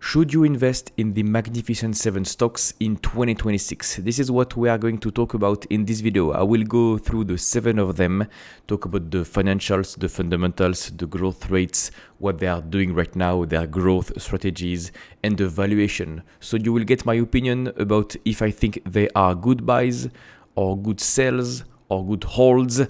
Should you invest in the Magnificent 7 stocks in 2026? This is what we are going to talk about in this video. I will go through the 7 of them, talk about the financials, the fundamentals, the growth rates, what they are doing right now, their growth strategies, and the valuation. So you will get my opinion about if I think they are good buys or good sells or good holds,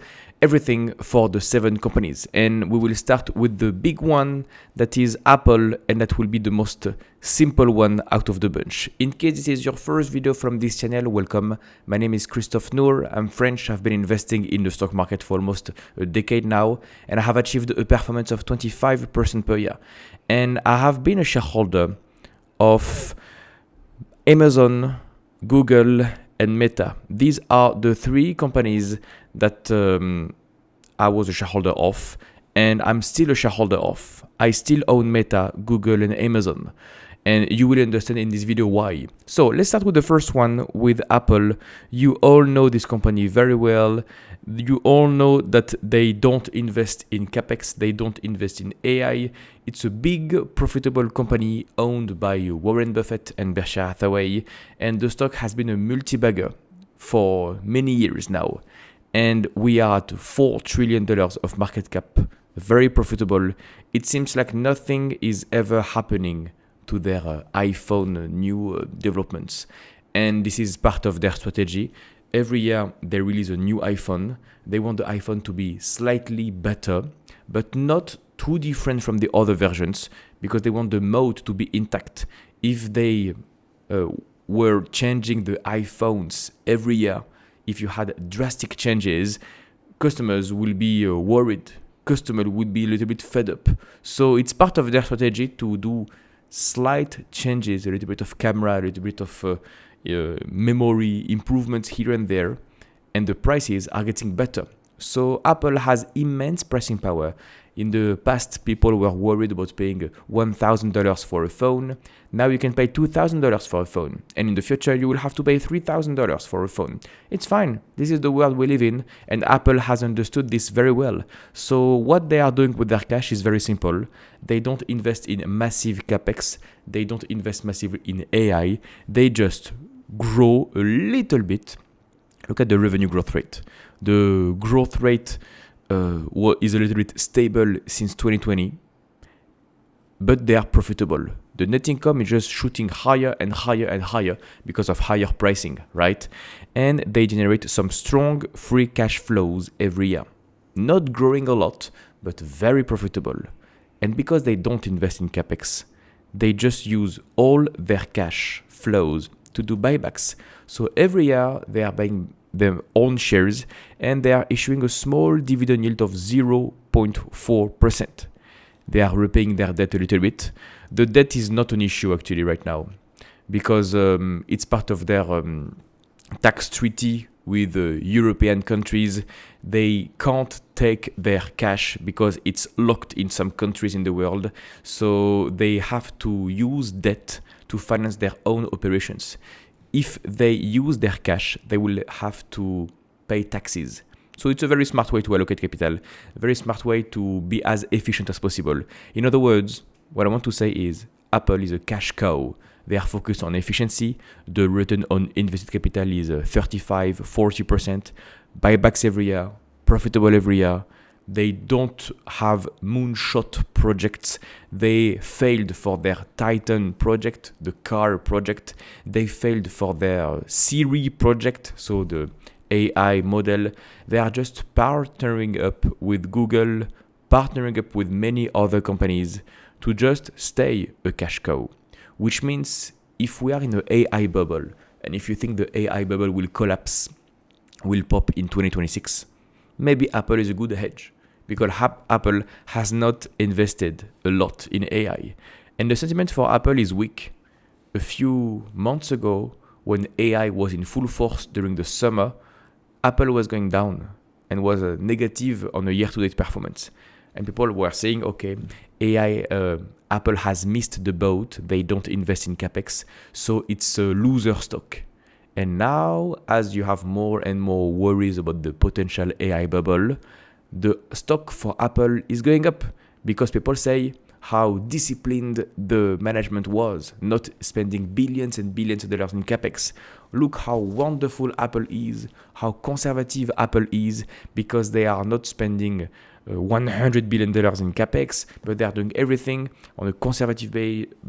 everything for the 7 companies. And we will start with the big one, that is Apple, and that will be the most simple one out of the bunch. In case this is your first video from this channel, welcome. My name is Christophe Noor. I'm French. I've been investing in the stock market for almost a decade now, and I have achieved a performance of 25% per year. And I have been a shareholder of Amazon, Google, and Meta. These are the 3 companies that I was a shareholder of, and I'm still a shareholder of. I still own Meta, Google, and Amazon. And you will understand in this video why. So let's start with the first one, with Apple. You all know this company very well. You all know that they don't invest in CapEx. They don't invest in AI. It's a big, profitable company owned by Warren Buffett and Berkshire Hathaway. And the stock has been a multi-bagger for many years now. And we are at $4 trillion of market cap. Very profitable. It seems like nothing is ever happening to their iPhone new developments. And this is part of their strategy. Every year they release a new iPhone. They want the iPhone to be slightly better, but not too different from the other versions, because they want the mode to be intact. If they were changing the iPhones every year, if you had drastic changes, customers will be worried. Customers would be a little bit fed up. So it's part of their strategy to do slight changes, a little bit of camera, a little bit of memory improvements here and there, and the prices are getting better. So Apple has immense pricing power. In the past, people were worried about paying $1,000 for a phone. Now you can pay $2,000 for a phone. And in the future, you will have to pay $3,000 for a phone. It's fine. This is the world we live in, and Apple has understood this very well. So what they are doing with their cash is very simple. They don't invest in massive CapEx. They don't invest massively in AI. They just grow a little bit. Look at the revenue growth rate. The growth rate is a little bit stable since 2020, but they are profitable. The net income is just shooting higher and higher and higher because of higher pricing, right? And they generate some strong free cash flows every year. Not growing a lot, but very profitable. And because they don't invest in CapEx, they just use all their cash flows to do buybacks. So every year they are buying their own shares, and they are issuing a small dividend yield of 0.4%. They are repaying their debt a little bit. The debt is not an issue actually right now, because it's part of their tax treaty with European countries. They can't take their cash because it's locked in some countries in the world. So they have to use debt to finance their own operations. If they use their cash, they will have to pay taxes. So it's a very smart way to allocate capital, a very smart way to be as efficient as possible. In other words, what I want to say is Apple is a cash cow. They are focused on efficiency. The return on invested capital is 35-40%. Buybacks every year, profitable every year. They don't have moonshot projects. They failed for their Titan project, the car project. They failed for their Siri project, so the AI model. They are just partnering up with Google, partnering up with many other companies to just stay a cash cow. Which means if we are in an AI bubble, and if you think the AI bubble will collapse, will pop in 2026, maybe Apple is a good hedge. Because Apple has not invested a lot in AI. And the sentiment for Apple is weak. A few months ago, when AI was in full force during the summer, Apple was going down and was negative on a year-to-date performance. And people were saying, okay, Apple has missed the boat. They don't invest in CapEx. So it's a loser stock. And now, as you have more and more worries about the potential AI bubble, the stock for Apple is going up because people say, how disciplined the management was, not spending billions and billions of dollars in capex. Look how wonderful Apple is, how conservative Apple is, because they are not spending $100 billion in capex, but they are doing everything on a conservative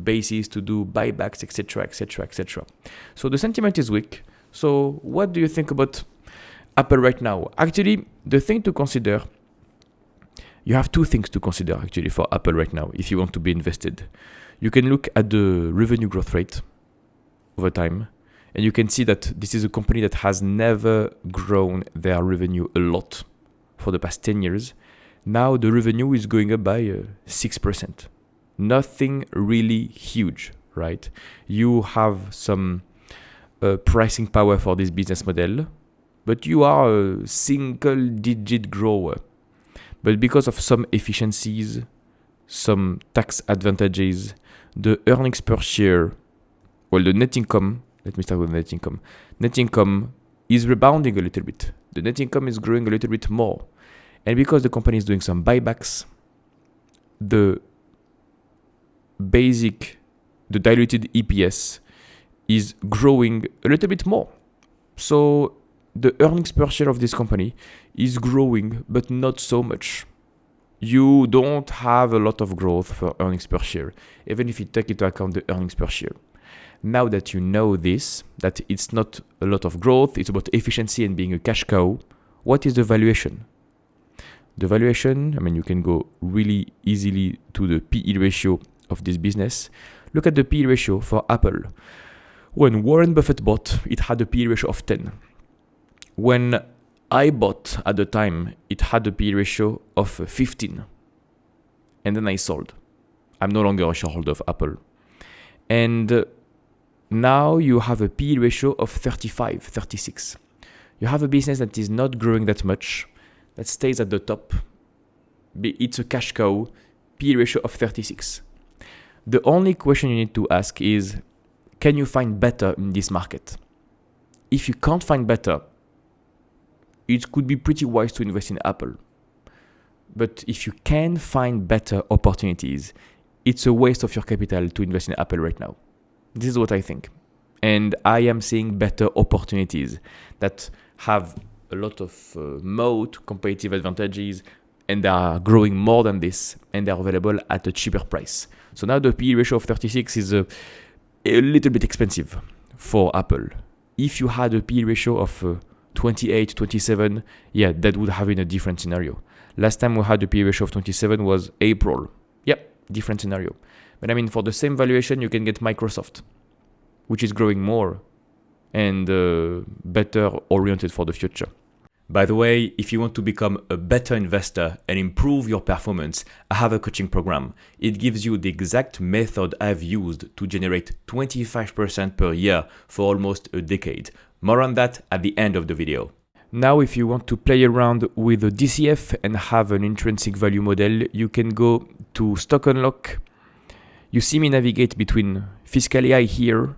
basis to do buybacks, etc., etc., etc. So the sentiment is weak. So what do you think about Apple right now? Actually, the thing to consider, you have two things to consider actually for Apple right now if you want to be invested. You can look at the revenue growth rate over time, and you can see that this is a company that has never grown their revenue a lot for the past 10 years. Now the revenue is going up by 6%. Nothing really huge, right? You have some pricing power for this business model, but you are a single-digit grower. But because of some efficiencies, some tax advantages, the earnings per share, well, the net income, let me start with net income. Net income is rebounding a little bit. The net income is growing a little bit more. And because the company is doing some buybacks, the diluted EPS is growing a little bit more. So the earnings per share of this company is growing, but not so much. You don't have a lot of growth for earnings per share, even if you take into account the earnings per share. Now that you know this, that it's not a lot of growth, it's about efficiency and being a cash cow, what is the valuation? The valuation, you can go really easily to the PE ratio of this business. Look at the PE ratio for Apple. When Warren Buffett bought, it had a PE ratio of 10. When I bought at the time, it had a PE ratio of 15. And then I sold. I'm no longer a shareholder of Apple. And now you have a PE ratio of 35, 36. You have a business that is not growing that much, that stays at the top. It's a cash cow, PE ratio of 36. The only question you need to ask is, can you find better in this market? If you can't find better, it could be pretty wise to invest in Apple. But if you can find better opportunities, it's a waste of your capital to invest in Apple right now. This is what I think. And I am seeing better opportunities that have a lot of moat, competitive advantages, and they are growing more than this, and they are available at a cheaper price. So now the PE ratio of 36 is a little bit expensive for Apple. If you had a PE ratio of 28, 27, yeah, that would have been a different scenario. Last time we had a PE ratio of 27 was April. Yep, different scenario. But for the same valuation, you can get Microsoft, which is growing more and better oriented for the future. By the way, if you want to become a better investor and improve your performance, I have a coaching program. It gives you the exact method I've used to generate 25% per year for almost a decade. More on that at the end of the video. Now, if you want to play around with the DCF and have an intrinsic value model, you can go to Stock Unlock. You see me navigate between Fiscal AI here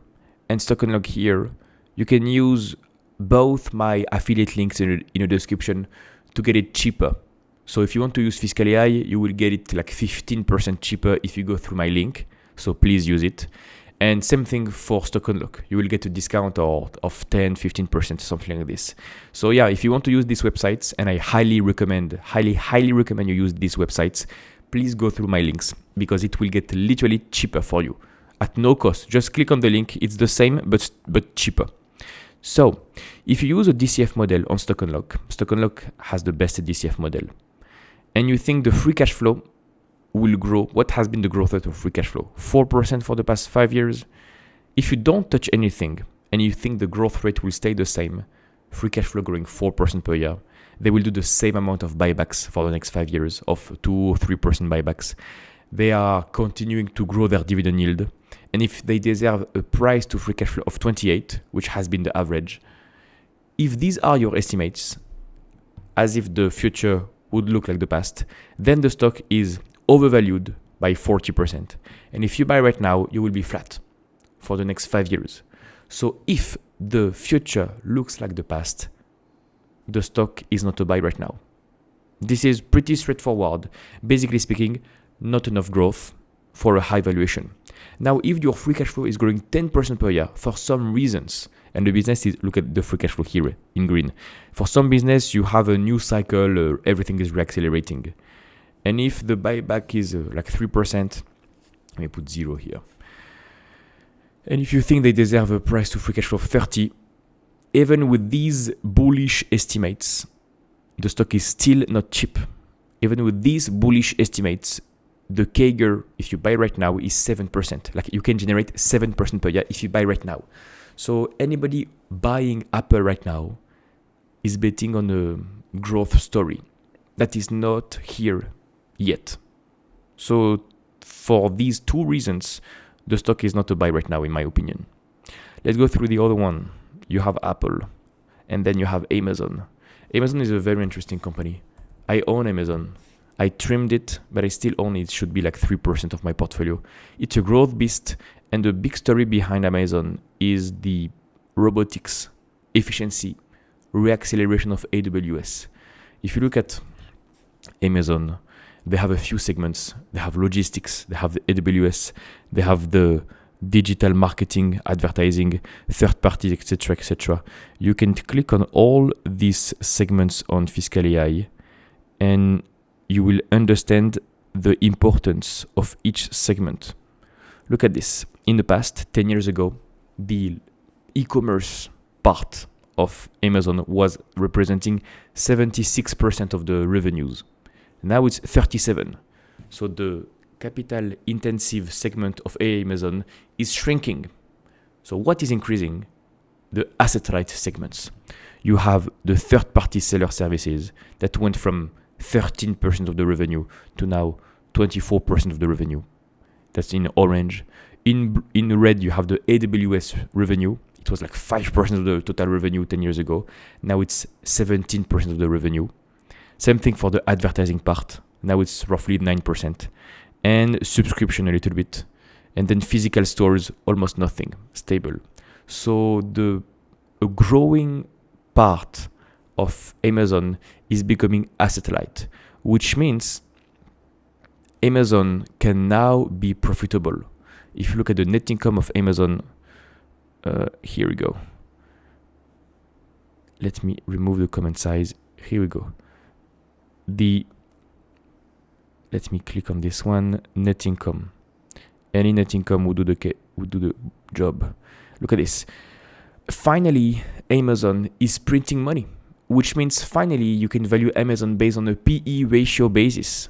and Stock Unlock here. You can use both my affiliate links in the description to get it cheaper. So if you want to use Fiscal AI, you will get it like 15% cheaper if you go through my link. So please use it. And same thing for Stock Unlock. You will get a discount of 10, 15%, something like this. So yeah, if you want to use these websites, and I highly recommend you use these websites, please go through my links because it will get literally cheaper for you at no cost. Just click on the link. It's the same, but cheaper. So if you use a DCF model on Stock Unlock has the best DCF model, and you think the free cash flow will grow, what has been the growth rate of free cash flow? 4% for the past 5 years. If you don't touch anything and you think the growth rate will stay the same, free cash flow growing 4% per year, they will do the same amount of buybacks for the next 5 years of 2 or 3% buybacks. They are continuing to grow their dividend yield. And if they deserve a price to free cash flow of 28, which has been the average, if these are your estimates, as if the future would look like the past, then the stock is overvalued by 40%. And if you buy right now, you will be flat for the next 5 years. So if the future looks like the past, the stock is not to buy right now. This is pretty straightforward. Basically speaking, not enough growth, for a high valuation. Now, if your free cash flow is growing 10% per year for some reasons, and the business is, look at the free cash flow here in green. For some business, you have a new cycle, everything is reaccelerating. And if the buyback is like 3%, let me put 0 here. And if you think they deserve a price to free cash flow of 30, even with these bullish estimates, the stock is still not cheap. Even with these bullish estimates, the CAGR, if you buy right now, is 7%. Like you can generate 7% per year if you buy right now. So anybody buying Apple right now is betting on a growth story that is not here yet. So for these two reasons, the stock is not a buy right now, in my opinion. Let's go through the other one. You have Apple, and then you have Amazon. Amazon is a very interesting company. I own Amazon. I trimmed it, but I still own it. It should be like 3% of my portfolio. It's a growth beast, and the big story behind Amazon is the robotics, efficiency, reacceleration of AWS. If you look at Amazon, they have a few segments. They have logistics, they have the AWS, they have the digital marketing, advertising, third parties, etc., etc. You can click on all these segments on Fiscal AI, and you will understand the importance of each segment. Look at this. In the past, 10 years ago, the e-commerce part of Amazon was representing 76% of the revenues. Now it's 37%. So the capital intensive segment of Amazon is shrinking. So what is increasing? The asset light segments. You have the third party seller services that went from 13% of the revenue to now 24% of the revenue. That's in orange. In red, you have the AWS revenue. It was like 5% of the total revenue 10 years ago. Now it's 17% of the revenue. Same thing for the advertising part. Now it's roughly 9%. And subscription a little bit. And then physical stores, almost nothing, stable. So a growing part of Amazon is becoming asset light, which means Amazon can now be profitable. If you look at the net income of Amazon, here we go. Let me remove the comment size. Here we go. Let me click on this one, net income. Any net income would do the job. Look at this. Finally, Amazon is printing money, which means finally you can value Amazon based on a PE ratio basis,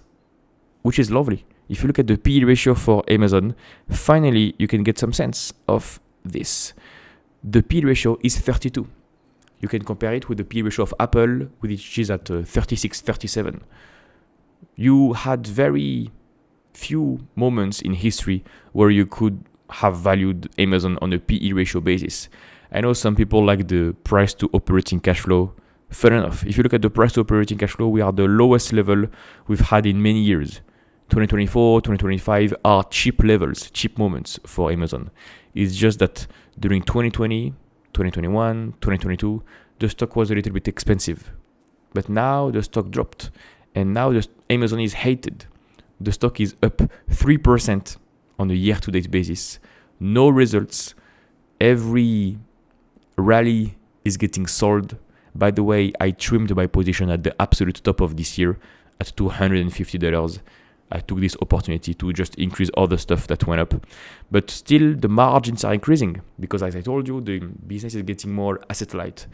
which is lovely. If you look at the PE ratio for Amazon, finally you can get some sense of this. The PE ratio is 32. You can compare it with the PE ratio of Apple, which is at 36, 37. You had very few moments in history where you could have valued Amazon on a PE ratio basis. I know some people like the price to operating cash flow. Fair enough. If you look at the price to operating cash flow, we are the lowest level we've had in many years. 2024, 2025 are cheap levels, cheap moments for Amazon. It's just that during 2020, 2021, 2022, the stock was a little bit expensive. But now the stock dropped, and now Amazon is hated. The stock is up 3% on a year-to-date basis. No results. Every rally is getting sold. By the way, I trimmed my position at the absolute top of this year at $250. I took this opportunity to just increase all the stuff that went up. But still, the margins are increasing because, as I told you, the business is getting more asset light.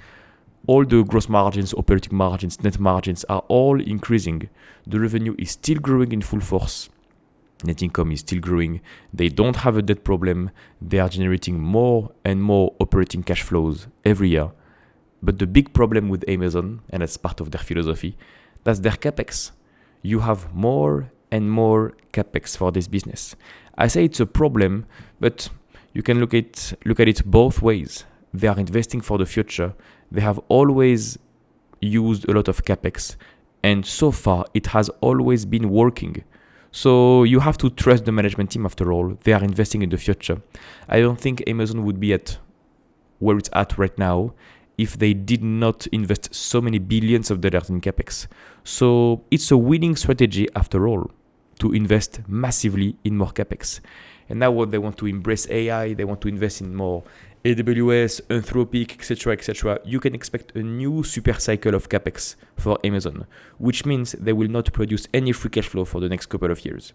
All the gross margins, operating margins, net margins are all increasing. The revenue is still growing in full force. Net income is still growing. They don't have a debt problem. They are generating more and more operating cash flows every year. But the big problem with Amazon, and that's part of their philosophy, that's their capex. You have more and more capex for this business. I say it's a problem, but you can look at it both ways. They are investing for the future. They have always used a lot of capex, and so far it has always been working. So you have to trust the management team after all. They are investing in the future. I don't think Amazon would be at where it's at right now if they did not invest so many billions of dollars in capex. So it's a winning strategy after all. to invest massively in more capex. And now what they want to embrace AI, they want to invest in more AWS, Anthropic, etc., etc. You can expect a new super cycle of capex for Amazon, which means they will not produce any free cash flow for the next couple of years.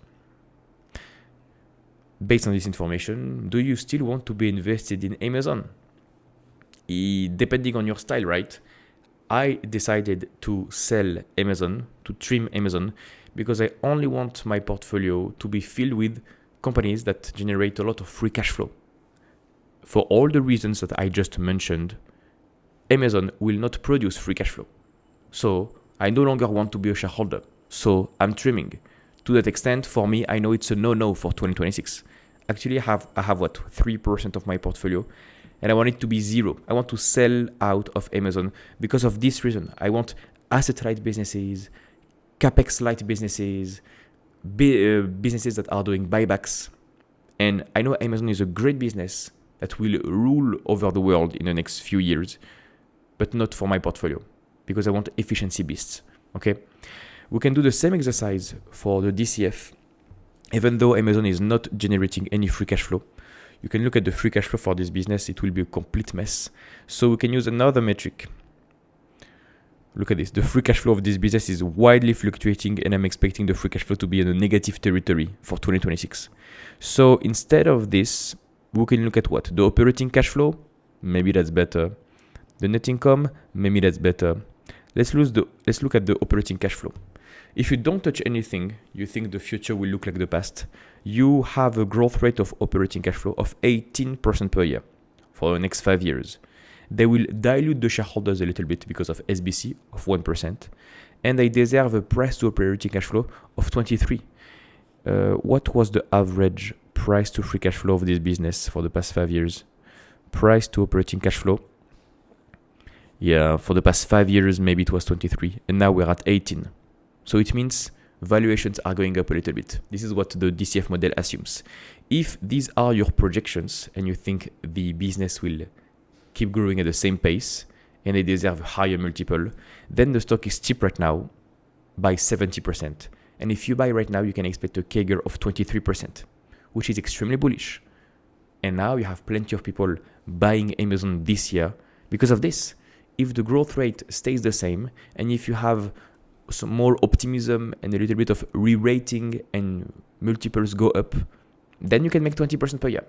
Based on this information, do you still want to be invested in Amazon? Depending on your style, right? I decided to sell Amazon, to trim Amazon, because I only want my portfolio to be filled with companies that generate a lot of free cash flow. For all the reasons that I just mentioned, Amazon will not produce free cash flow. So I no longer want to be a shareholder. So I'm trimming. To that extent, for me, I know it's a no-no for 2026. Actually, I have what, 3% of my portfolio, and I want it to be zero. I want to sell out of Amazon because of this reason. I want asset-light businesses, capex-light businesses, businesses that are doing buybacks. And I know Amazon is a great business that will rule over the world in the next few years, but not for my portfolio because I want efficiency beasts. Okay, we can do the same exercise for the DCF. Even though Amazon is not generating any free cash flow, you can look at the free cash flow for this business. It will be a complete mess. So we can use another metric. Look at this. The free cash flow of this business is widely fluctuating, and I'm expecting the free cash flow to be in a negative territory for 2026. So instead of this, we can look at what? The operating cash flow, maybe that's better. The net income, maybe that's better. Let's look at the operating cash flow. If you don't touch anything, you think the future will look like the past. You have a growth rate of operating cash flow of 18% per year for the next 5 years. They will dilute the shareholders a little bit because of SBC of 1%, and they deserve a price to operating cash flow of 23. What was the average price to free cash flow of this business for the past 5 years? Price to operating cash flow. Yeah, for the past 5 years, maybe it was 23, and now we're at 18. So it means valuations are going up a little bit. This is what the DCF model assumes. If these are your projections and you think the business will keep growing at the same pace and they deserve a higher multiple, then the stock is cheap right now by 70%. And if you buy right now, you can expect a CAGR of 23%, which is extremely bullish. And now you have plenty of people buying Amazon this year because of this. If the growth rate stays the same, and if you have some more optimism and a little bit of re-rating and multiples go up, then you can make 20% per year.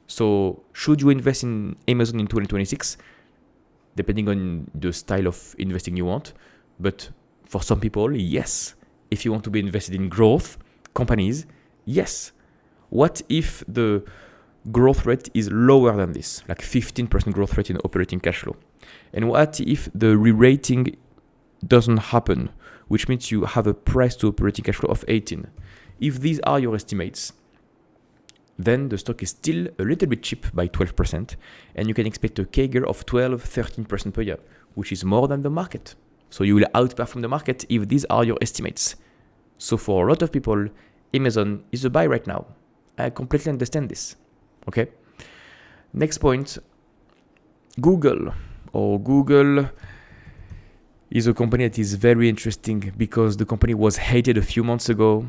So should you invest in Amazon in 2026? Depending on the style of investing you want. But for some people, yes. If you want to be invested in growth companies, yes. What if the growth rate is lower than this, like 15% growth rate in operating cash flow? And what if the re-rating doesn't happen, which means you have a price to operating cash flow of 18? If these are your estimates, then the stock is still a little bit cheap by 12%, and you can expect a CAGR of 12-13% per year, which is more than the market. So you will outperform the market if these are your estimates. So for a lot of people, Amazon is a buy right now. I completely understand this. Okay. Next point, Google is a company that is very interesting because the company was hated a few months ago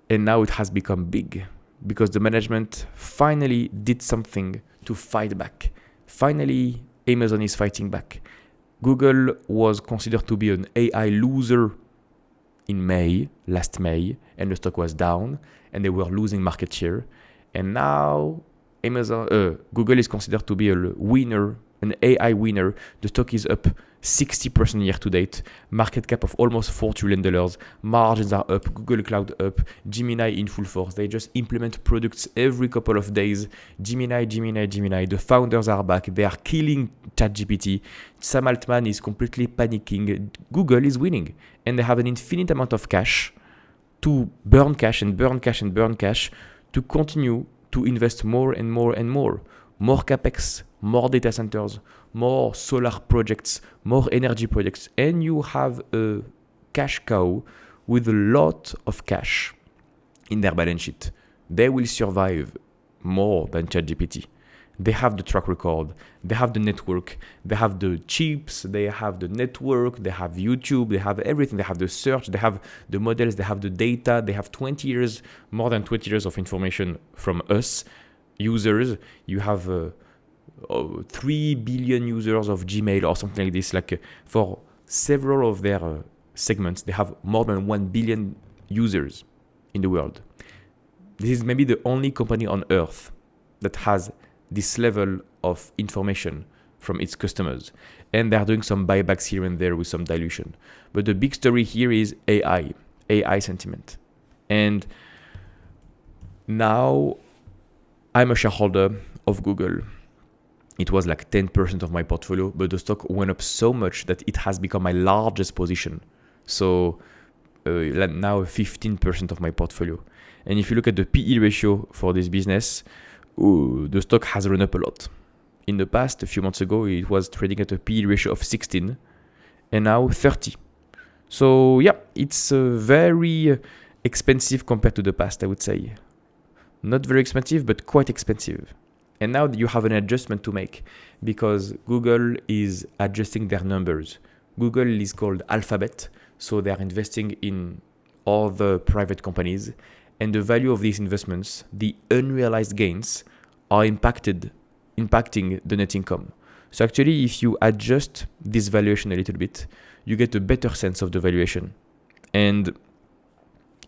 and now it has become big because the management finally did something to fight back. Finally, Amazon is fighting back. Google was considered to be an AI loser in last May, and the stock was down and they were losing market share. And now Google is considered to be a winner, an AI winner. The stock is up 60% year to date, market cap of almost $4 trillion, margins are up, Google Cloud up, Gemini in full force. They just implement products every couple of days. Gemini, the founders are back, they are killing ChatGPT. Sam Altman is completely panicking. Google is winning, and they have an infinite amount of cash to burn cash to continue to invest more and more and more. More capex, more data centers, more solar projects, more energy projects, and you have a cash cow with a lot of cash in their balance sheet. They will survive more than ChatGPT. They have the track record, they have the network, they have the chips, they have the network, they have YouTube, they have everything, they have the search, they have the models, they have the data, they have 20 years, more than 20 years of information from us, users. You have 3 billion users of Gmail or something like this. For several of their segments, they have more than 1 billion users in the world. This is maybe the only company on earth that has this level of information from its customers. And they're doing some buybacks here and there with some dilution. But the big story here is AI sentiment. And now I'm a shareholder of Google. It was like 10% of my portfolio, but the stock went up so much that it has become my largest position. So now 15% of my portfolio. And if you look at the PE ratio for this business, the stock has run up a lot. In the past, a few months ago, it was trading at a PE ratio of 16 and now 30. So yeah, it's very expensive compared to the past, I would say. Not very expensive, but quite expensive. And now you have an adjustment to make because Google is adjusting their numbers. Google is called Alphabet, so they are investing in all the private companies. And the value of these investments, the unrealized gains, are impacting the net income. So actually, if you adjust this valuation a little bit, you get a better sense of the valuation. And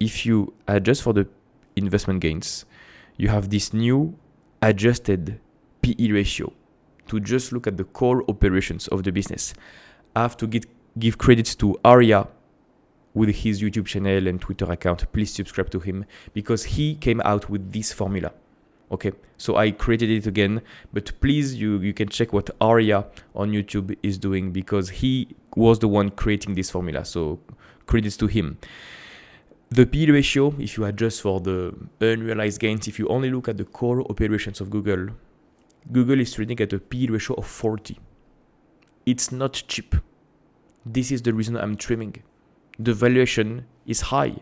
if you adjust for the investment gains, you have this new adjusted PE ratio to just look at the core operations of the business. I have to give credits to Arya with his YouTube channel and Twitter account. Please subscribe to him because he came out with this formula. Okay, so I created it again, but please, you can check what Arya on YouTube is doing because he was the one creating this formula. So credits to him. The PE ratio, if you adjust for the unrealized gains, if you only look at the core operations of Google, Google is trading at a PE ratio of 40. It's not cheap. This is the reason I'm trimming. The valuation is high.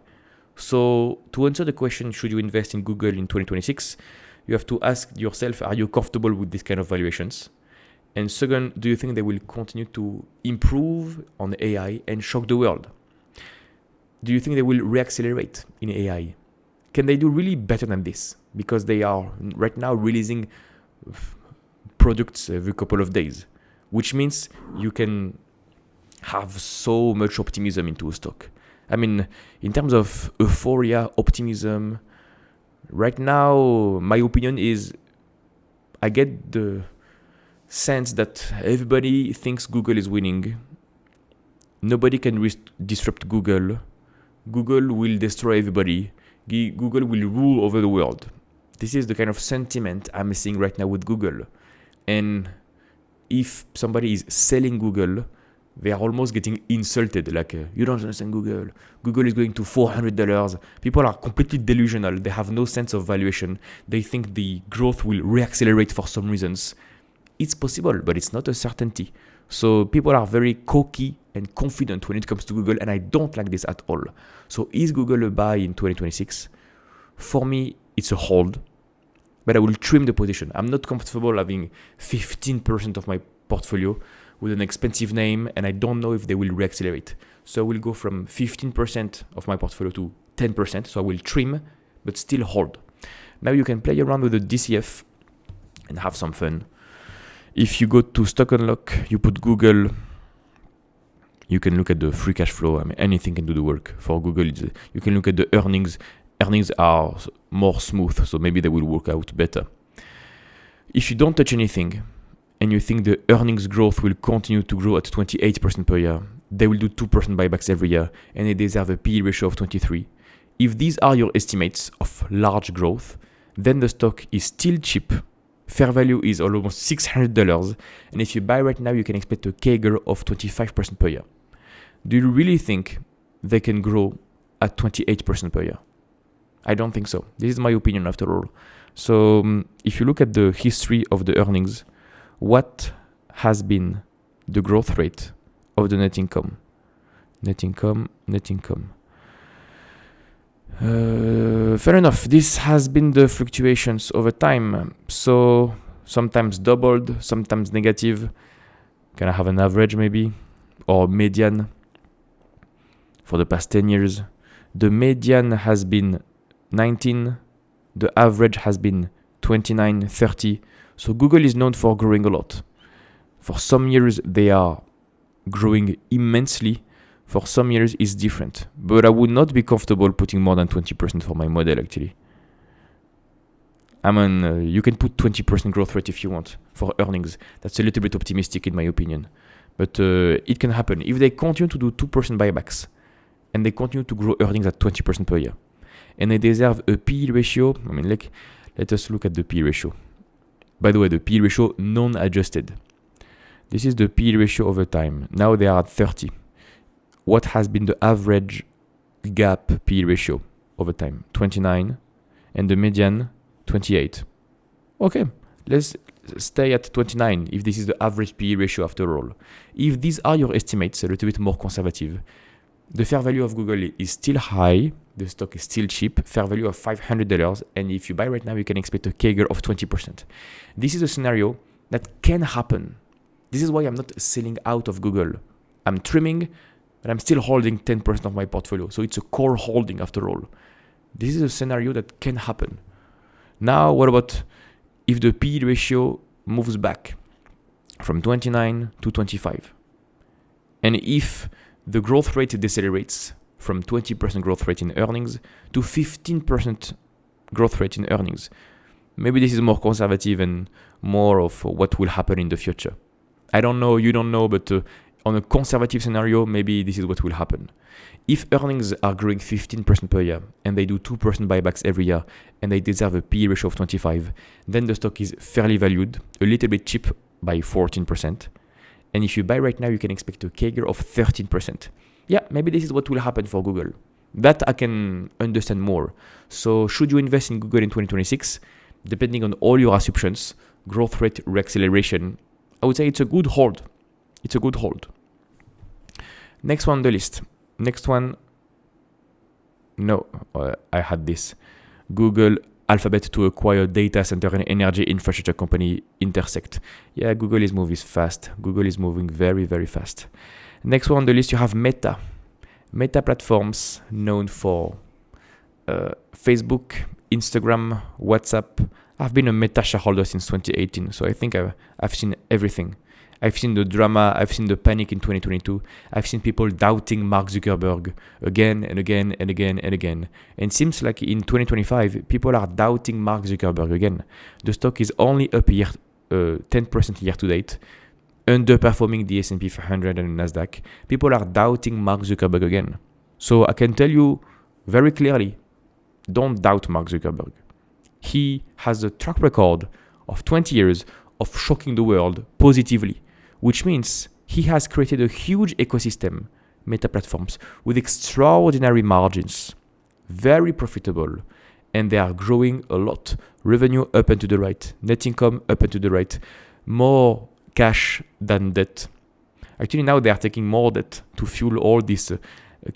So to answer the question, should you invest in Google in 2026, you have to ask yourself, are you comfortable with this kind of valuations? And second, do you think they will continue to improve on AI and shock the world? Do you think they will reaccelerate in AI? Can they do really better than this? Because they are right now releasing products every couple of days, which means you can have so much optimism into a stock. I mean, in terms of euphoria, optimism, right now, my opinion is I get the sense that everybody thinks Google is winning. Nobody can disrupt Google. Google will destroy everybody. Google will rule over the world. This is the kind of sentiment I'm seeing right now with Google. And if somebody is selling Google, they are almost getting insulted. You don't understand Google. Google is going to $400. People are completely delusional. They have no sense of valuation. They think the growth will reaccelerate for some reasons. It's possible, but it's not a certainty. So people are very cocky and confident when it comes to Google, and I don't like this at all. So is Google a buy in 2026? For me, it's a hold, but I will trim the position. I'm not comfortable having 15% of my portfolio with an expensive name, and I don't know if they will reaccelerate. So I will go from 15% of my portfolio to 10%. So I will trim, but still hold. Now you can play around with the DCF and have some fun. If you go to Stock Unlock, you put Google, you can look at the free cash flow. I mean, anything can do the work. For Google, you can look at the earnings. Earnings are more smooth, so maybe they will work out better. If you don't touch anything, and you think the earnings growth will continue to grow at 28% per year, they will do 2% buybacks every year, and they deserve a PE ratio of 23. If these are your estimates of large growth, then the stock is still cheap. Fair value is almost $600, and if you buy right now, you can expect a CAGR of 25% per year. Do you really think they can grow at 28% per year? I don't think so. This is my opinion after all. So if you look at the history of the earnings, what has been the growth rate of the net income? Net income. Fair enough. This has been the fluctuations over time. So sometimes doubled, sometimes negative. Can I have an average maybe? Or median for the past 10 years? The median has been 19, the average has been 29, 30. So Google is known for growing a lot. For some years, they are growing immensely. For some years, it's different. But I would not be comfortable putting more than 20% for my model, actually. I mean, you can put 20% growth rate if you want for earnings. That's a little bit optimistic in my opinion. But it can happen. If they continue to do 2% buybacks and they continue to grow earnings at 20% per year, and they deserve a PE ratio, I mean, let us look at the PE ratio. By the way, the PE ratio non-adjusted. This is the PE ratio over time. Now they are at 30. What has been the average gap PE ratio over time? 29. And the median, 28. Okay, let's stay at 29 if this is the average PE ratio after all. If these are your estimates, a little bit more conservative, the fair value of Google is still high, the stock is still cheap, fair value of $500, and if you buy right now, you can expect a CAGR of 20%. This is a scenario that can happen. This is why I'm not selling out of Google. I'm trimming, but I'm still holding 10% of my portfolio, so it's a core holding after all. This is a scenario that can happen. Now, what about if the PE ratio moves back from 29 to 25? And if the growth rate decelerates from 20% growth rate in earnings to 15% growth rate in earnings. Maybe this is more conservative and more of what will happen in the future. I don't know, you don't know, but on a conservative scenario, maybe this is what will happen. If earnings are growing 15% per year and they do 2% buybacks every year and they deserve a PE ratio of 25, then the stock is fairly valued, a little bit cheap by 14%. And if you buy right now, you can expect a CAGR of 13%. Yeah, maybe this is what will happen for Google. That I can understand more. So should you invest in Google in 2026? Depending on all your assumptions, growth rate reacceleration, I would say it's a good hold. It's a good hold. Next one on the list. Next one. No, I had this. Google Alphabet to acquire data center and energy infrastructure company Intersect. Yeah, Google is moving fast. Google is moving very, very fast. Next one on the list, you have Meta. Meta platforms known for Facebook, Instagram, WhatsApp. I've been a Meta shareholder since 2018, so I think I've seen everything. I've seen the drama, I've seen the panic in 2022. I've seen people doubting Mark Zuckerberg again and again and again and again. And it seems like in 2025, people are doubting Mark Zuckerberg again. The stock is only up 10% year to date, underperforming the S&P 500 and Nasdaq. People are doubting Mark Zuckerberg again. So I can tell you very clearly, don't doubt Mark Zuckerberg. He has a track record of 20 years of shocking the world positively, which means he has created a huge ecosystem, Meta platforms, with extraordinary margins, very profitable, and they are growing a lot. Revenue up and to the right, net income up and to the right, more cash than debt. Actually, now they are taking more debt to fuel all these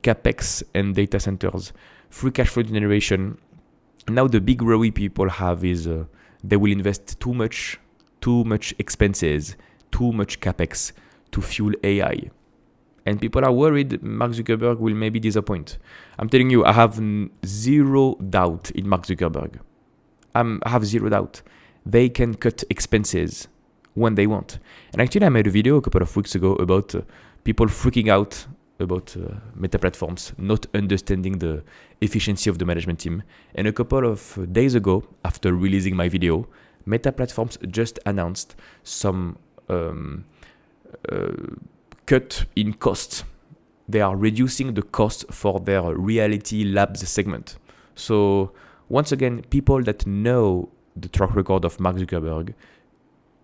capex and data centers. Free cash flow generation. Now the big worry people have is they will invest too much expenses, too much capex to fuel AI. And people are worried Mark Zuckerberg will maybe disappoint. I'm telling you, I have zero doubt in Mark Zuckerberg. I have zero doubt. They can cut expenses when they want. And actually, I made a video a couple of weeks ago about people freaking out about Meta platforms, not understanding the efficiency of the management team. And a couple of days ago, after releasing my video, Meta platforms just announced some cut in costs. They are reducing the cost for their reality labs segment. So once again, people that know the track record of Mark Zuckerberg,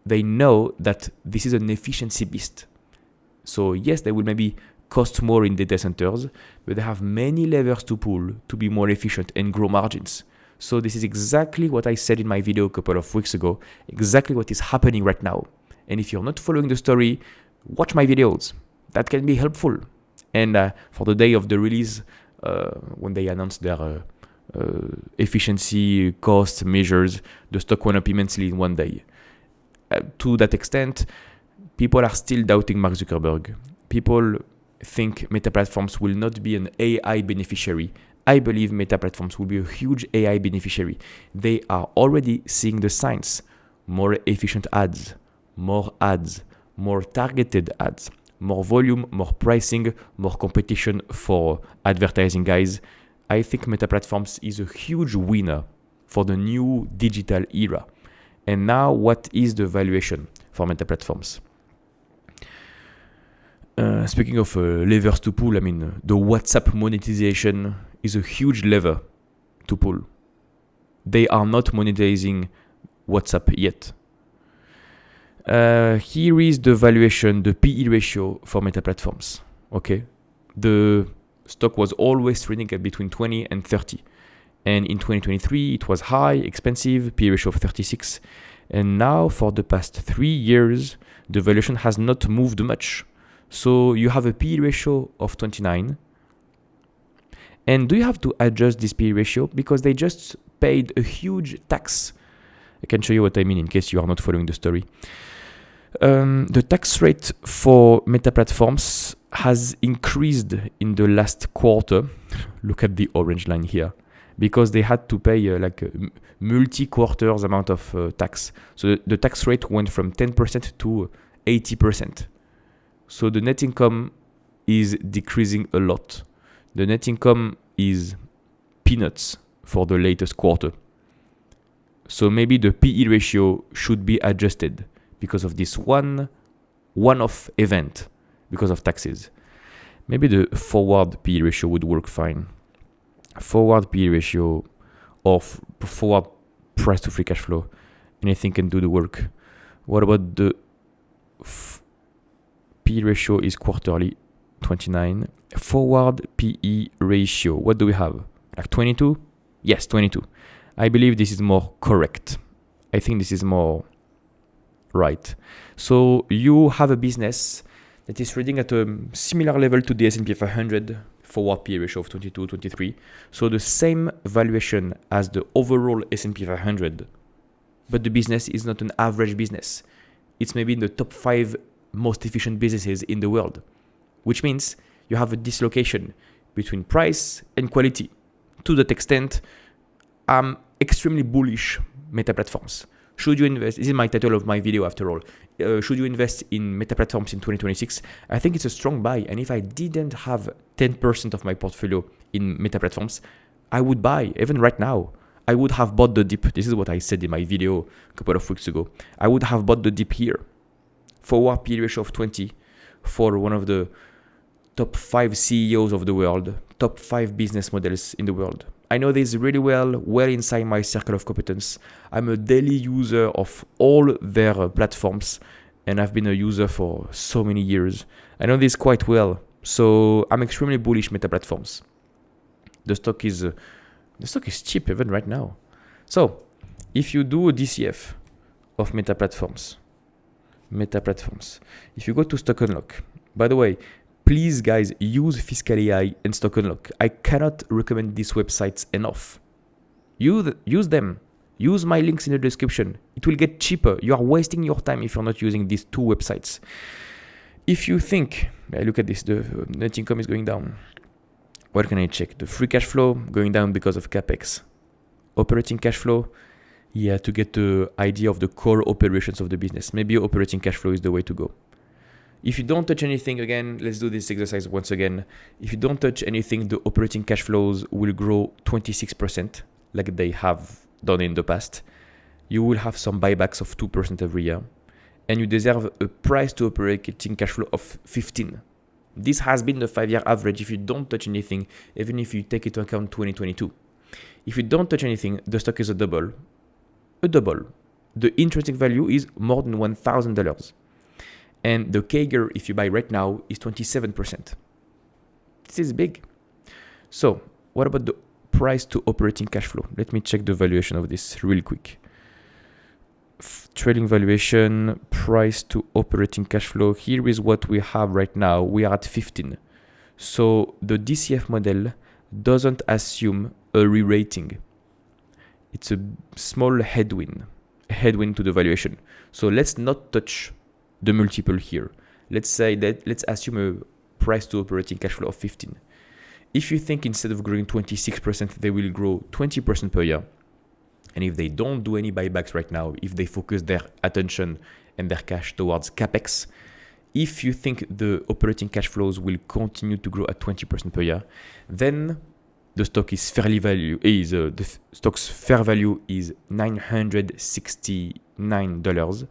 they know that this is an efficiency beast. So yes, they will maybe cost more in data centers, but they have many levers to pull to be more efficient and grow margins. So this is exactly what I said in my video a couple of weeks ago, exactly what is happening right now. And if you're not following the story, watch my videos. That can be helpful. And for the day of the release, when they announced their efficiency cost measures, the stock went up immensely in one day. to that extent, people are still doubting Mark Zuckerberg. People think Meta Platforms will not be an AI beneficiary. I believe Meta Platforms will be a huge AI beneficiary. They are already seeing the signs. More efficient ads, more targeted ads, more volume, more pricing, more competition for advertising guys. I think Meta Platforms is a huge winner for the new digital era. And now, what is the valuation for Meta Platforms? Speaking of levers to pull, I mean, the WhatsApp monetization is a huge lever to pull. They are not monetizing WhatsApp yet. Here is the valuation, the PE ratio for Meta Platforms. Okay, the stock was always trading at between 20 and 30. And in 2023, it was high, expensive, PE ratio of 36. And now, for the past 3 years, the valuation has not moved much. So you have a PE ratio of 29. And do you have to adjust this PE ratio? Because they just paid a huge tax. I can show you what I mean in case you are not following the story. The tax rate for Meta Platforms has increased in the last quarter. Look at the orange line here. Because they had to pay like a multi-quarters amount of tax. So the tax rate went from 10% to 80%. So the net income is decreasing a lot. The net income is peanuts for the latest quarter. So maybe the PE ratio should be adjusted because of this one-off event because of taxes. Maybe the forward PE ratio would work fine. Forward PE ratio or forward price to free cash flow. Anything can do the work. What about the PE ratio is quarterly, 29. Forward PE ratio, what do we have? Like 22? Yes, 22. I believe this is more correct. I think this is more right. So you have a business that is trading at a similar level to the S&P 500, forward PE ratio of 22, 23. So the same valuation as the overall S&P 500, but the business is not an average business. It's maybe in the top 5 most efficient businesses in the world, which means you have a dislocation between price and quality. To that extent, I'm extremely bullish Meta Platforms. Should you invest? This is my title of my video after all. Should you invest in Meta Platforms in 2026? I think it's a strong buy. And if I didn't have 10% of my portfolio in Meta Platforms, I would buy even right now. I would have bought the dip. This is what I said in my video a couple of weeks ago. I would have bought the dip here. Forward PE ratio of 20 for one of the top 5 CEOs of the world, top 5 business models in the world. I know this really well inside my circle of competence. I'm a daily user of all their platforms, and I've been a user for so many years. I know this quite well, so I'm extremely bullish Meta Platforms. The stock is cheap even right now. So, if you do a DCF of Meta Platforms, if you go to Stock Unlock, by the way, please, guys, use Fiscal AI and Stock Unlock. I cannot recommend these websites enough. Use them. Use my links in the description. It will get cheaper. You are wasting your time if you're not using these 2 websites. If you think, look at this, the net income is going down. What can I check? The free cash flow going down because of CapEx. Operating cash flow, yeah, to get the idea of the core operations of the business. Maybe operating cash flow is the way to go. If you don't touch anything, again, let's do this exercise once again. If you don't touch anything, the operating cash flows will grow 26%, like they have done in the past. You will have some buybacks of 2% every year. And you deserve a price to operating cash flow of 15. This has been the 5-year average if you don't touch anything, even if you take into account 2022. If you don't touch anything, the stock is a double. The intrinsic value is more than $1,000. And the CAGR, if you buy right now, is 27%. This is big. So what about the price to operating cash flow? Let me check the valuation of this real quick. Trading valuation, price to operating cash flow. Here is what we have right now. We are at 15. So the DCF model doesn't assume a re-rating. It's a small headwind headwind to the valuation. So let's not touch the multiple here. Let's assume a price to operating cash flow of 15. If you think instead of growing 26%, they will grow 20% per year, and if they don't do any buybacks right now, if they focus their attention and their cash towards capex, if you think the operating cash flows will continue to grow at 20% per year, then the stock is the stock's fair value is $969.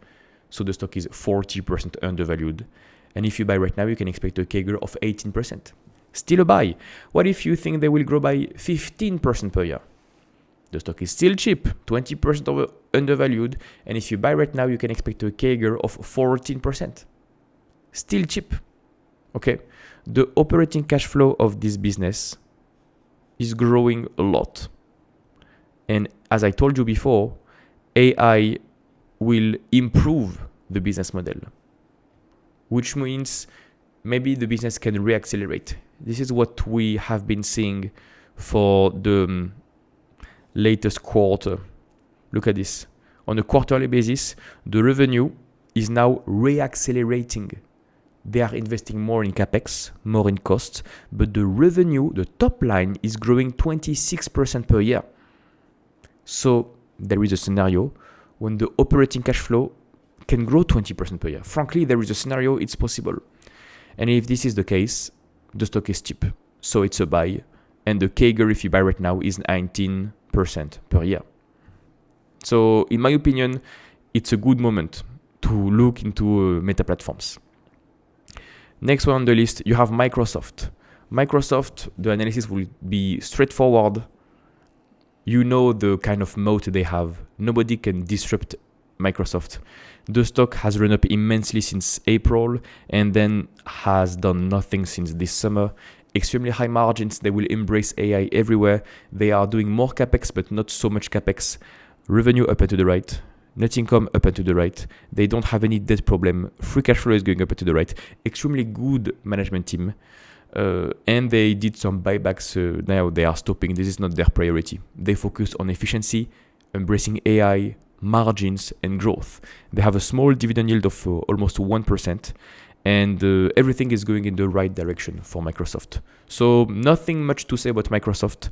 So the stock is 40% undervalued. And if you buy right now, you can expect a CAGR of 18%. Still a buy. What if you think they will grow by 15% per year? The stock is still cheap, 20% undervalued. And if you buy right now, you can expect a CAGR of 14%. Still cheap. Okay. The operating cash flow of this business is growing a lot. And as I told you before, AI will improve the business model, which means maybe the business can reaccelerate. This is what we have been seeing for the latest quarter. Look at this. On a quarterly basis, the revenue is now reaccelerating. They are investing more in capex, more in costs, but the revenue, the top line, is growing 26% per year. So there is a scenario when the operating cash flow can grow 20% per year. Frankly, there is a scenario it's possible. And if this is the case, the stock is cheap. So it's a buy. And the CAGR, if you buy right now, is 19% per year. So in my opinion, it's a good moment to look into meta platforms. Next one on the list, you have Microsoft. Microsoft, the analysis will be straightforward. You know the kind of moat they have. Nobody can disrupt Microsoft. The stock has run up immensely since April and then has done nothing since this summer. Extremely high margins. They will embrace AI everywhere. They are doing more capex, but not so much capex. Revenue up and to the right. Net income up and to the right. They don't have any debt problem. Free cash flow is going up and to the right. Extremely good management team. And they did some buybacks. Now they are stopping. This is not their priority. They focus on efficiency, embracing AI, margins, and growth. They have a small dividend yield of almost 1%. And everything is going in the right direction for Microsoft. So nothing much to say about Microsoft.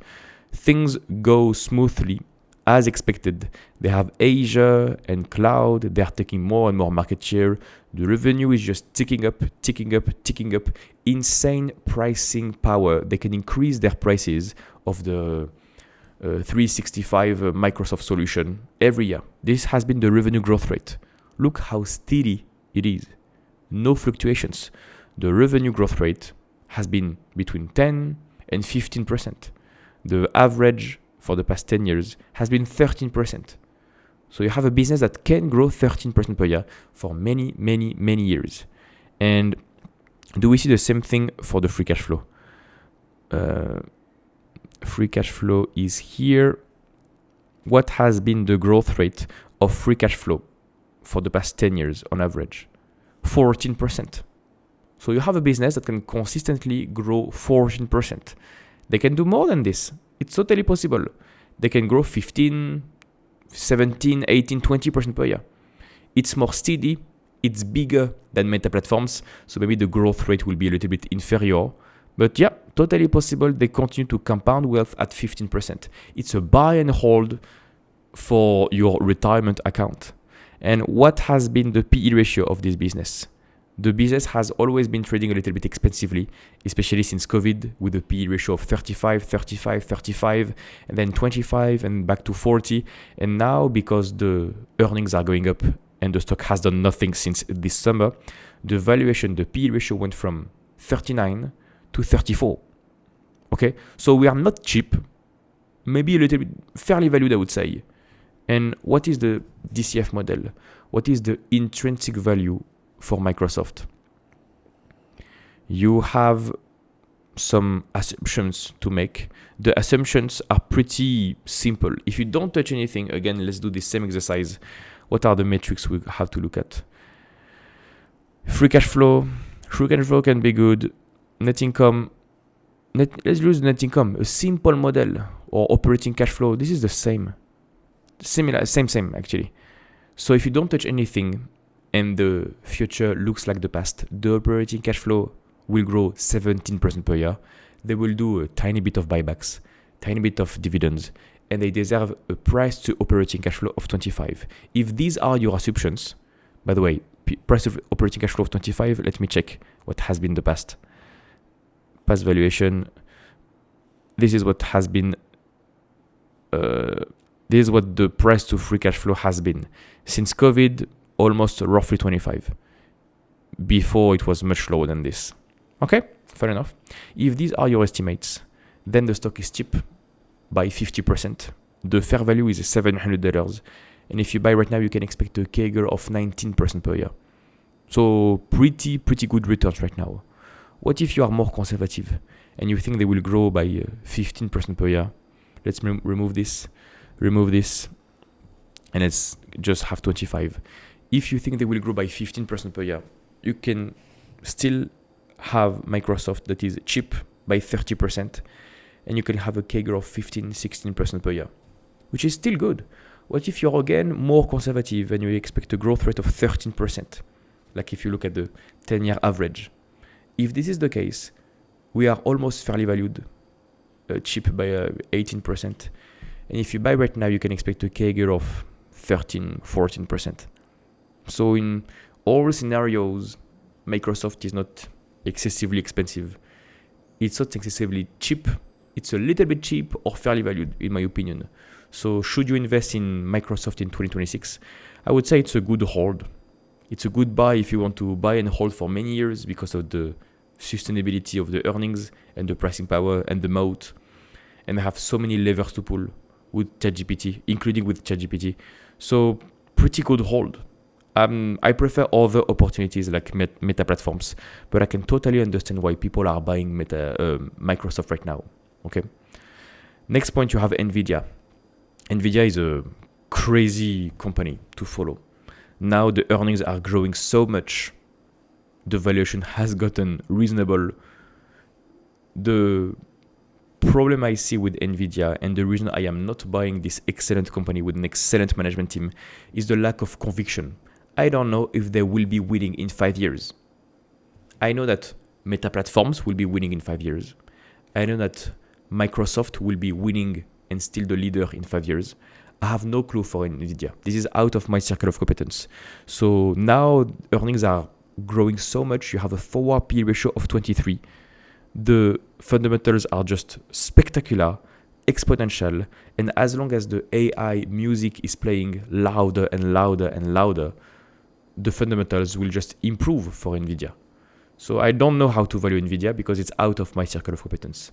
Things go smoothly as expected. They have Asia and cloud. They are taking more and more market share. The revenue is just ticking up. Insane pricing power. They can increase their prices of the 365 Microsoft solution every year. This has been the revenue growth rate. Look how steady it is. No fluctuations. The revenue growth rate has been between 10 and 15%. The average for the past 10 years has been 13%. So you have a business that can grow 13% per year for many years. And do we see the same thing for the free cash flow? Free cash flow is here. What has been the growth rate of free cash flow for the past 10 years on average? 14%. So you have a business that can consistently grow 14%. They can do more than this. It's totally possible. They can grow 15, 17, 18, 20% per year. It's more steady. It's bigger than meta platforms. So maybe the growth rate will be a little bit inferior. But yeah, totally possible. They continue to compound wealth at 15%. It's a buy and hold for your retirement account. And what has been the PE ratio of this business? The business has always been trading a little bit expensively, especially since COVID, with a PE ratio of 35, and then 25, and back to 40. And now, because the earnings are going up and the stock has done nothing since this summer, the valuation, the PE ratio went from 39 to 34. Okay, so we are not cheap, maybe a little bit fairly valued, I would say. And what is the DCF model? What is the intrinsic value for Microsoft? You have some assumptions to make. The assumptions are pretty simple. If you don't touch anything, again, let's do the same exercise. What are the metrics we have to look at? Free cash flow. Free cash flow can be good. Net income. Let's use net income. A simple model or operating cash flow. This is the same. Similar, same actually. So if you don't touch anything and the future looks like the past, the operating cash flow will grow 17% per year. They will do a tiny bit of buybacks, tiny bit of dividends, and they deserve a price to operating cash flow of 25. If these are your assumptions, by the way, price of operating cash flow of 25, let me check what has been the past valuation. This is what has been, this is what the price to free cash flow has been. Since COVID, almost roughly 25. Before it was much lower than this. Okay, fair enough. If these are your estimates, then the stock is cheap by 50%. The fair value is $700. And if you buy right now, you can expect a CAGR of 19% per year. So pretty good returns right now. What if you are more conservative and you think they will grow by 15% per year? Let's remove this, and let's just have 25. If you think they will grow by 15% per year, you can still have Microsoft that is cheap by 30%, and you can have a CAGR of 16% per year, which is still good. What if you're again more conservative and you expect a growth rate of 13%, like if you look at the 10-year average? If this is the case, we are almost fairly valued, cheap by 18%. And if you buy right now, you can expect a CAGR of 14%. So in all scenarios, Microsoft is not excessively expensive. It's not excessively cheap. It's a little bit cheap or fairly valued, in my opinion. So should you invest in Microsoft in 2026? I would say it's a good hold. It's a good buy if you want to buy and hold for many years because of the sustainability of the earnings and the pricing power and the moat. And they have so many levers to pull with ChatGPT, including with ChatGPT. So pretty good hold. I prefer other opportunities like Meta platforms, but I can totally understand why people are buying Microsoft right now. Okay. Next point, you have Nvidia. Nvidia is a crazy company to follow. Now the earnings are growing so much, the valuation has gotten reasonable. The problem I see with Nvidia, and the reason I am not buying this excellent company with an excellent management team, is the lack of conviction. I don't know if they will be winning in 5 years. I know that Meta platforms will be winning in 5 years. I know that Microsoft will be winning and still the leader in 5 years. I have no clue for Nvidia. This is out of my circle of competence. So now earnings are growing so much. You have a forward PE ratio of 23. The fundamentals are just spectacular, exponential, and as long as the AI music is playing louder and louder and louder, the fundamentals will just improve for Nvidia. So I don't know how to value Nvidia because it's out of my circle of competence.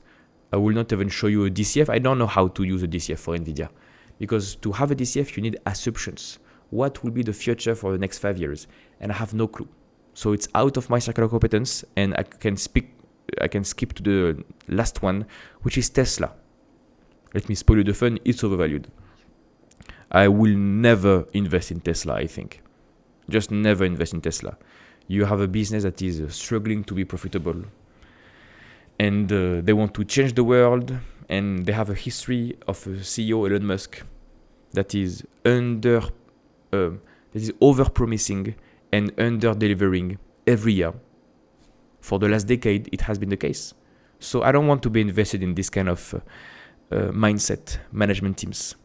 I will not even show you a DCF. I don't know how to use a DCF for Nvidia because to have a DCF, you need assumptions. What will be the future for the next 5 years? And I have no clue. So it's out of my circle of competence, and I can skip to the last one, which is Tesla. Let me spoil you the fun. It's overvalued. I will never invest in Tesla, I think. Just never invest in Tesla. You have a business that is struggling to be profitable, and they want to change the world, and they have a history of a CEO, Elon Musk, that is over-promising and under-delivering every year. For the last decade, it has been the case. So I don't want to be invested in this kind of mindset, management teams.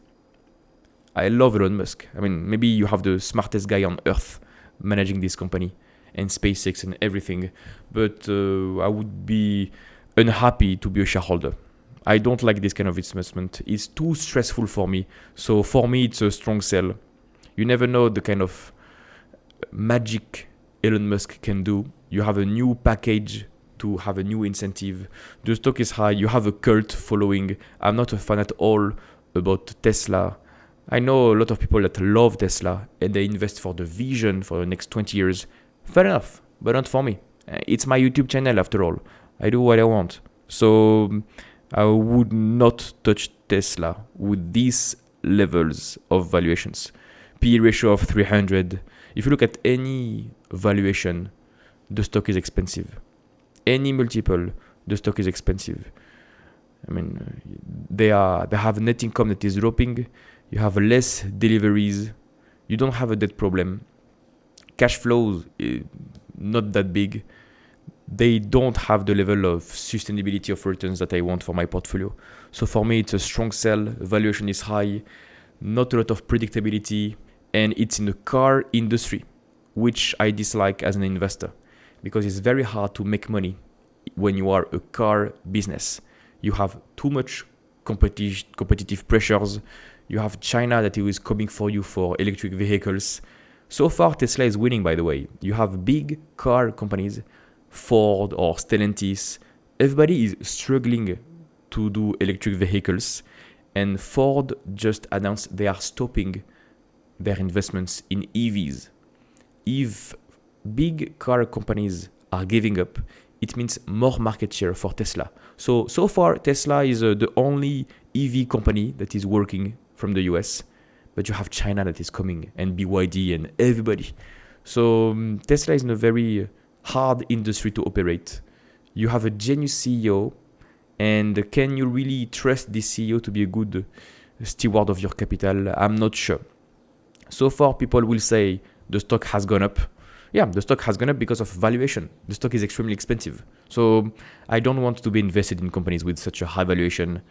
I love Elon Musk. I mean, maybe you have the smartest guy on earth managing this company and SpaceX and everything, but I would be unhappy to be a shareholder. I don't like this kind of investment. It's too stressful for me. So for me, it's a strong sell. You never know the kind of magic Elon Musk can do. You have a new package to have a new incentive. The stock is high. You have a cult following. I'm not a fan at all about Tesla. I know a lot of people that love Tesla and they invest for the vision for the next 20 years. Fair enough, but not for me. It's my YouTube channel after all. I do what I want. So I would not touch Tesla with these levels of valuations. PE ratio of 300. If you look at any valuation, the stock is expensive. Any multiple, the stock is expensive. I mean, they have net income that is dropping. You have less deliveries. You don't have a debt problem. Cash flows, not that big. They don't have the level of sustainability of returns that I want for my portfolio. So for me, it's a strong sell. Valuation is high, not a lot of predictability, and it's in the car industry, which I dislike as an investor because it's very hard to make money when you are a car business. You have too much competitive pressures. You have China that is coming for you for electric vehicles. So far, Tesla is winning, by the way. You have big car companies, Ford or Stellantis. Everybody is struggling to do electric vehicles. And Ford just announced they are stopping their investments in EVs. If big car companies are giving up, it means more market share for Tesla. So far, Tesla is the only EV company that is working from the US. But you have China that is coming and BYD and everybody. So Tesla is in a very hard industry to operate. You have a genius CEO, and can you really trust this CEO to be a good steward of your capital? I'm not sure. So far, people will say the stock has gone up. Yeah, the stock has gone up because of valuation. The stock is extremely expensive. So I don't want to be invested in companies with such a high valuation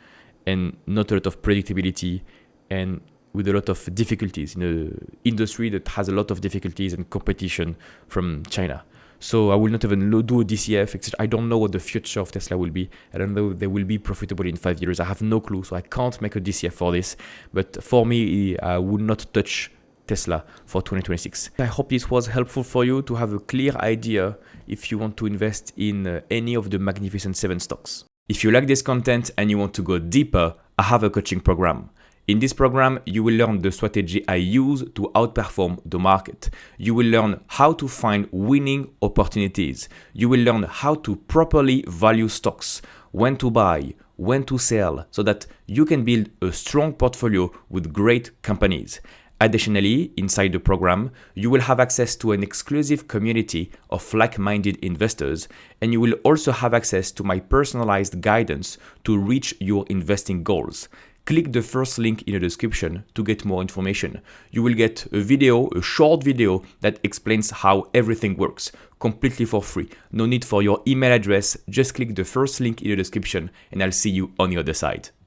and not a lot of predictability and with a lot of difficulties in an industry that has a lot of difficulties and competition from China. So I will not even do a DCF, etc. I don't know what the future of Tesla will be. I don't know if they will be profitable in 5 years. I have no clue, so I can't make a DCF for this. But for me, I would not touch Tesla for 2026. I hope this was helpful for you to have a clear idea if you want to invest in any of the Magnificent 7 stocks. If you like this content and you want to go deeper, I have a coaching program. In this program, you will learn the strategy I use to outperform the market. You will learn how to find winning opportunities. You will learn how to properly value stocks, when to buy, when to sell, so that you can build a strong portfolio with great companies. Additionally, inside the program, you will have access to an exclusive community of like-minded investors, and you will also have access to my personalized guidance to reach your investing goals. Click the first link in the description to get more information. You will get a short video that explains how everything works, completely for free. No need for your email address, just click the first link in the description and I'll see you on the other side.